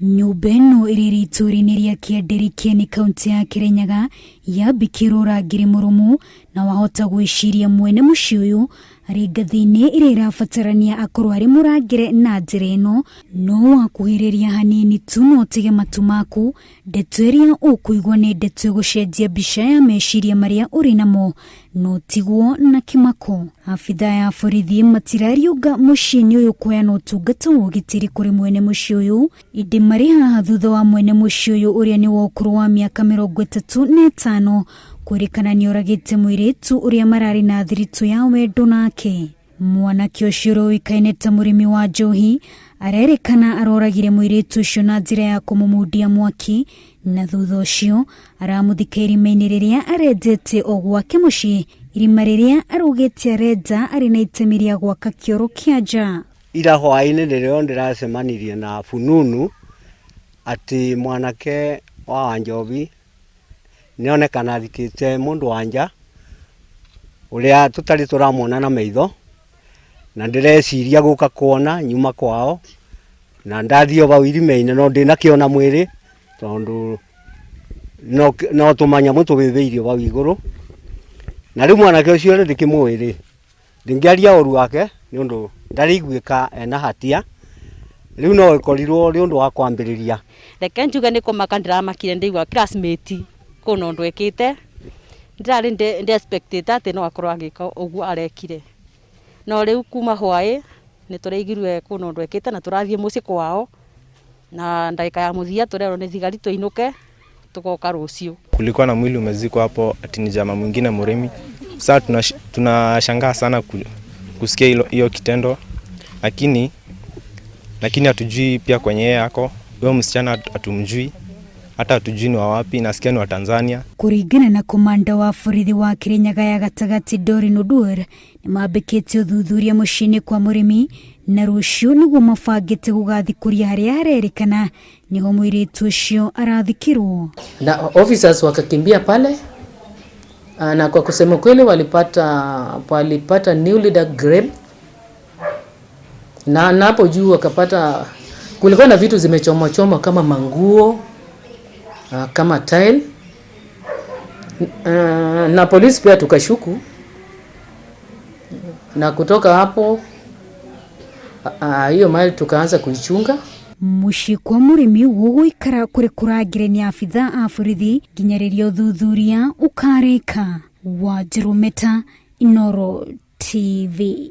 Nyũmba ĩno ĩrĩ itũũra-inĩ rĩa Kĩandĩri Kĩeni kaunti ya Kirinyaga yambĩkĩrwo rangi mũrũmu na wahota gwĩciria mwene mũciĩ ũyũ arĩ ngathĩ-inĩ ĩrĩa ĩrabatarania akorwo arĩ mũrangĩre na njĩra ĩno, no wakuhĩrĩria hanini tu no ũtige matu maku, ndeto ĩrĩa ũkũigua nĩ ndeto ĩgũcenjia mbica ya meciria marĩa ũrĩ namo, no tigwo na kĩmako. Abitha ya borithi matirariũnga mũciĩ-inĩ ũyũ kũheana ũtungata wa ũgitĩri kũrĩ mwene mũciĩ ũyũ, ĩndĩ marĩ haha thutha wa mwene mũciĩ ũyũ ũrĩa nĩ wa ũkũrũ wa mĩaka 35 kwĩrĩkana nĩ oragĩte mũirĩtu ũrĩa mararĩ na thiritũ ya wendo nake. Mwanake ũcio ũĩkaine ta mũrĩmi wa njohi arerĩkana aroragire mũirĩtu ũcio na njĩra ya kũmũmundia mwaki, na thutha ũcio aramũthika irima-inĩ rĩrĩa arenjete o gwake mũciĩ, irima rĩrĩa araugĩte arenja arĩ na itemi rĩa gwaka kĩoro kĩa nja. Ira hwaĩ-inĩ rĩrĩa ndĩracemanirie na fununu atĩ mwanake wa Wanjobi nĩonekana athikĩte mũndũ wa nja ũrĩa tũtarĩ tũramwona na maitho, na ndĩreciria gũka kuona nyuma kwao, na ndathiĩ bau irima-inĩ no ndĩnakĩona mwĩrĩ tondũ no tũmanyamũ tũbĩbĩirio bau igũrũ, na rĩu mwanake ũcio rĩ ndĩkĩmũĩ ndingĩaria ũru wake nĩ ũndũ ndarĩiguĩka ena hatia, rĩu no ĩkorirwo nĩ ũndũ wa kwambĩrĩria. Reke njuge nĩ kũmaka ndĩramakire ndaigua classmate kuna ũndũ ekĩte, ndarĩ spectator atĩ no akorwo agĩka ũguo arekire, no rĩu kuma hwaĩ nĩ tũraigirwe kuna ũndũ ekĩte na tũrathiĩ mũciĩ kwao, na ndagĩka ya mũthia tũrerwo nĩ thigari tũinũke tugoka rũciũ. Kulikuwa na mwili umezikwa hapo ati ni jamaa mwingine Murimi. Sasa tunashangaa sana kusikia hiyo kitendo, lakini hatujui pia kwenye yeye yako. Huyo msichana hatumjui, hata hatujui ni wa wapi, nasikia ni wa Tanzania. Kũringana na komanda wa borithi wa Kirinyaga ya gatagatĩ Dorin Oduor, nĩ mambĩkĩte ũthuthuria mũciĩ-inĩ kwa Mũrĩmi, na rũciũ nĩguo mabangĩte gũgathikũria harĩa harerĩkana niho mũirĩtu ũcio arathikirwo. Na officers wakakimbia pale, na kwa kusema kweli walipata newly dug grave, na hapo juu wakapata kulikuwa na vitu zimechomwa kama manguo, kama tile, na polisi pia tukashuku, na kutoka hapo hiyo mali tukaanza kuichunga. Mũciĩ kwa Mũrĩmi gũgũikara kũrĩ kũrangĩre nĩ abitha a borithi nginya rĩrĩa ũthuthuria ũkarĩka. Wanjirũ Meta, Inooro TV.